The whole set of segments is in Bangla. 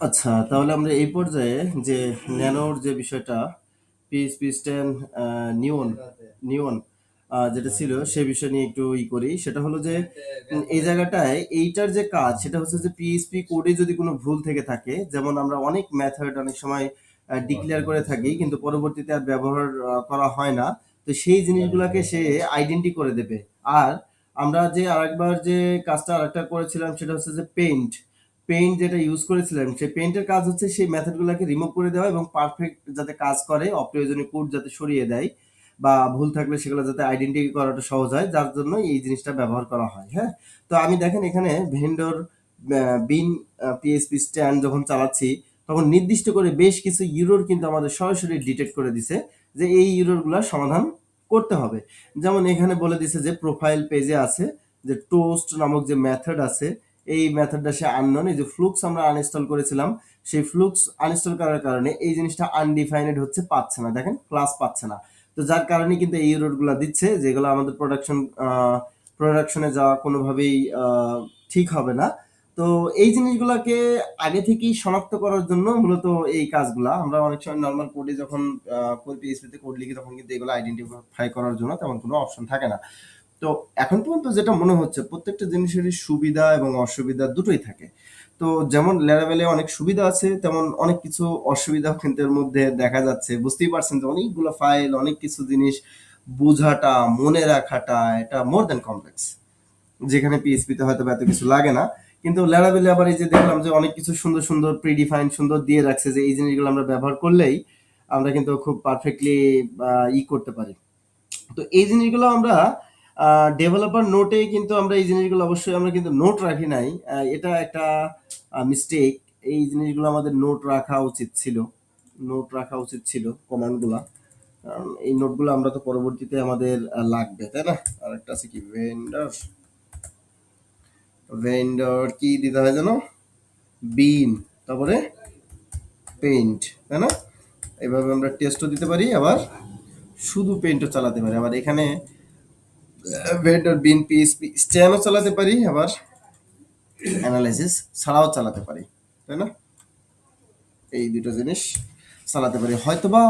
আচ্ছা, তাহলে আমরা এই পর্যায়ে যে ন্যানোর যে বিষয়টা পিএইচপি স্ট্যান্ড নিওন নিওন যেটা ছিল সে বিষয় নিয়ে একটু করি, সেটা হলো যে এই জায়গাটায় এইটার যে কাজ সেটা হচ্ছে যে পিএইচপি কোডে যদি কোনো ভুল থেকে থাকে, যেমন আমরা অনেক মেথড অনেক সময় ডিক্লেয়ার করে থাকি কিন্তু পরবর্তীতে আর ব্যবহার করা হয় না, তো সেই জিনিসগুলোকে সে আইডেন্টি করে দেবে। আর আমরা যে আরেকবার যে কাজটা আরেকটা করেছিলাম সেটা হচ্ছে যে পেইন্ট যেটা ইউজ করেছিলেন সেই পেইন্টের কাজ হচ্ছে সেই মেথডগুলোকে রিমুভ করে দেওয়া এবং পারফেক্ট যাতে কাজ করে, অপ্রয়োজনীয় কোড যাতে সরিয়ে দেয় বা ভুল থাকলে সেগুলো যাতে আইডেন্টিটি করাটা সহজ হয়, যার জন্য এই জিনিসটা ব্যবহার করা হয়। হ্যাঁ, তো আমি দেখেন এখানে ভেন্ডর বিন পিএসপি স্ট্যান্ড যখন চালাচ্ছি তখন নির্দিষ্ট করে বেশ কিছু ইউরোর কিন্তু আমাদের সরাসরি ডিটেক্ট করে দিছে যে এই ইউরোরগুলোর সমাধান করতে হবে। যেমন এখানে বলে দিছে যে প্রোফাইল পেজে আছে যে টোস্ট নামক যে মেথড আছে, এই মেথডটা সে আননোন। এই যে ফ্লুক্স আমরা আনইনস্টল করেছিলাম, সেই ফ্লুক্স আনইনস্টল করার কারণে এই জিনিসটা আনডিফাইন্ড হচ্ছে, পাচ্ছে না, দেখেন ক্লাস পাচ্ছে না। তো যার কারণে কিন্তু এই এররগুলো দিচ্ছে, যেগুলো আমাদের প্রোডাকশনে যাওয়া কোনোভাবেই ঠিক হবে না। তো এই জিনিসগুলোকে আগে থেকেই শনাক্ত করার জন্য মূলত এই কাজগুলা আমরা অনেক সময় নর্মাল কোডে যখন পিএইচপিতে কোড লিখি তখন কিন্তু এগুলো আইডেন্টিফাই করার জন্য তেমন কোনো অপশন থাকে না। তো এখন পর্যন্ত যেটা মনে হচ্ছে প্রত্যেকটা জিনিসেরই সুবিধা এবং অসুবিধা দুটোই থাকে। তো যেমন ল্যারাভেলে অনেক সুবিধা আছে তেমন অনেক কিছু অসুবিধাও কিন্তু এর মধ্যে দেখা যাচ্ছে। বুঝতেই পারছেন যে অনেকগুলো ফাইল, অনেক কিছু জিনিস বোঝাটা, মনে রাখাটা এটা মোর দ্যান কমপ্লেক্স। যেখানে পিএইচপিতে হয়তো এত কিছু লাগে না, কিন্তু ল্যারাভেলে আবার এই যে দেখলাম যে অনেক কিছু সুন্দর সুন্দর প্রিডিফাইন সুন্দর দিয়ে রাখছে যে এই জিনিসগুলো আমরা ব্যবহার করলেই আমরা কিন্তু খুব পারফেক্টলি করতে পারি। তো এই জিনিসগুলো আমরা ডেভেলপার নোটে কিন্তু আমরা এই জিনিসগুলো অবশ্যই আমরা কিন্তু নোট রাখি নাই। এটা একটা মিস্টেক। এই জিনিসগুলো আমাদের নোট রাখা উচিত ছিল, নোট রাখা উচিত ছিল কমান্ডগুলা। কারণ এই নোটগুলো আমরা তো পরবর্তীতে আমাদের লাগবে, তাই না? আর একটা আছে কি ভেন্ডর, ভেন্ডর কি দিতে হয় জানো, বিন, তারপরে পেইন্ট, তাই না? এইভাবে আমরা টেস্টও দিতে পারি, আবার শুধু পেইন্টও চালাতে পারি, আবার এখানে ভেন্ডর বিন পিএইচপি স্ট্যানও চালাতে পারি, আবার অ্যানালাইসিস ছাড়াও চালাতে পারি, তাই না? এই দুটো জিনিস চালাতে পারি হয়তোবা।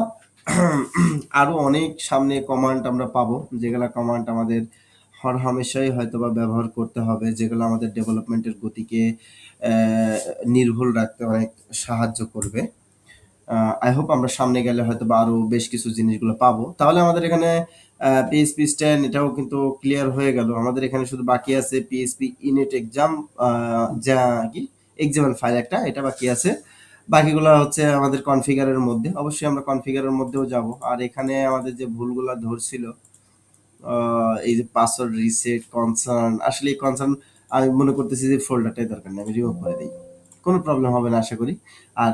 আরো অনেক সামনে কমান্ড আমরা পাবো, যেগুলা কমান্ড আমাদের হর হামেশাই হয়তোবা ব্যবহার করতে হবে, যেগুলো আমাদের ডেভেলপমেন্টের গতিকে নির্ভুল রাখতে অনেক সাহায্য করবে। আই হোপ আমরা সামনে গেলে হয়তো বা আরো বেশ কিছু জিনিসগুলো পাবো। তাহলে আমাদের এখানে পিএইচপি স্ট্যান্ড এটাও কিন্তু ক্লিয়ার হয়ে গেল। আমাদের এখানে শুধু বাকি আছে পিএইচপি ইনিট এক্সাম, যা কি এক্সাম্পল ফাইল একটা, এটা বাকি আছে। বাকিগুলো হচ্ছে আমাদের কনফিগারের মধ্যে, অবশ্যই আমরা কনফিগারের মধ্যেও যাব। আর এখানে আমাদের যে ভুলগুলো ধরছিল, এই যে পাসওয়ার্ড রিসেট কনসার্ন, আসলে এই কনসার্ন আমি মনে করতেছি যে ফোল্ডারটাই দরকার নেই, আমি রিমুভ করে দিই, কোনো প্রবলেম হবে না আশা করি। আর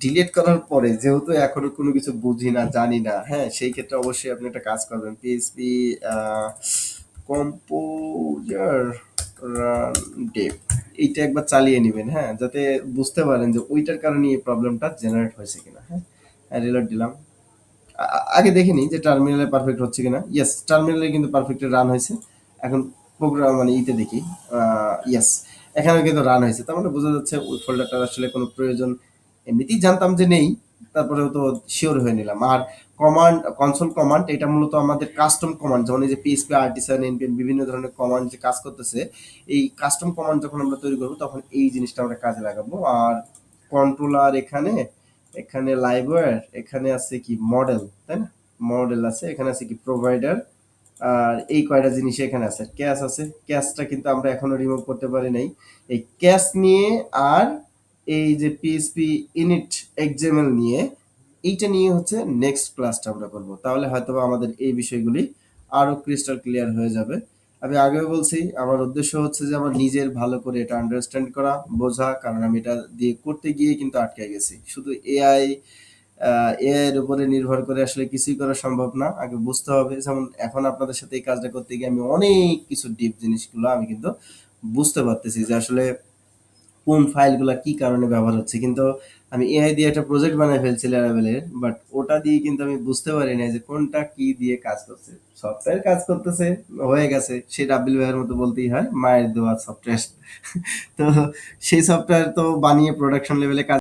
ডিলিট করার পরে যেহেতু এখনো কোনো কিছু বুঝি না জানি না, হ্যাঁ, সেই ক্ষেত্রে অবশ্যই আপনি একটা কাজ করবেন, পিএইচপি কম্পোজার রান ডেভ, এইটা একবার চালিয়ে নেবেন, হ্যাঁ, যাতে বুঝতে পারেন যে ওইটার কারণে এই প্রবলেমটা জেনারেট হয়েছে কিনা। হ্যাঁ, রিলোড দিলাম, আগে দেখে নিই যে টার্মিনালে পারফেক্ট হচ্ছে কিনা। ইয়েস, টার্মিনালে কিন্তু পারফেক্টলি রান হয়েছে। এখন প্রোগ্রাম মানে দেখি, ইয়েস, এখানেও কিন্তু রান হয়েছে, তার মানে বোঝা যাচ্ছে ওই ফোল্ডারটার আসলে কোনো প্রয়োজন এমনিতেই জানতাম যে নেই, তারপরেও তো শিওর হয়ে নিলাম। আর কমান্ড, কনসোল কমান্ড, এটা মূলত আমাদের কাস্টম কমান্ড, যেমন এই যে পিএইচপি আর্টিসান এনপিএম বিভিন্ন ধরনের কমান্ড যে কাজ করতেছে, এই কাস্টম কমান্ড যখন আমরা তৈরি করবো তখন এই জিনিসটা আমরা কাজে লাগাবো। আর কন্ট্রোলার এখানে, এখানে লাইভওয়্যার, এখানে আছে কি মডেল, তাই না? মডেল আছে, এখানে আছে কি প্রোভাইডার, আর এই কয়টা জিনিস এখানে আছে। ক্যাশ আছে, ক্যাশটা কিন্তু আমরা এখনো রিমুভ করতে পারি নাই। এই ক্যাশ নিয়ে আর এই যে পিএইচপি ইনিট এক্সএমএল নিয়ে, এইটা নিয়ে হচ্ছে নেক্সট ক্লাসটা আমরা করব। তাহলে হয়তোবা আমাদের এই বিষয়গুলি আরো ক্রিস্টাল ক্লিয়ার হয়ে যাবে। আমি আগেও বলছি আমার উদ্দেশ্য হচ্ছে যে আমার নিজের ভালো করে এটা আন্ডারস্ট্যান্ড করা, বোঝা, কারণ আমি এটা দিয়ে করতে গিয়ে কিন্তু আটকে গেছি। শুধু এআই এর উপরে নির্ভর করে আসলে কিছুই করা সম্ভব না, আগে বুঝতে হবে। যেমন এখন আপনাদের সাথে এই কাজটা করতে গিয়ে আমি অনেক কিছু ডিপ জিনিসগুলো আমি কিন্তু বুঝতে পারতেছি যে আসলে কোন ফাইলগুলা কি কারণে ব্যবহার হচ্ছে, কিন্তু আমি এআই দিয়ে একটা প্রজেক্ট বানায় ফেলছি ল্যারাভেলের, বাট ওটা দিয়ে কিন্তু আমি বুঝতে পারি না যে কোনটা কি দিয়ে কাজ করছে। সফটওয়্যার কাজ করতেছে, হয়ে গেছে, সেই রাব্বিল ভাইয়ের মতো বলতেই হয়, মায়ের দেওয়া সফটওয়্যার। তো সেই সফটওয়্যার তো বানিয়ে প্রোডাকশন লেভেলে কাজ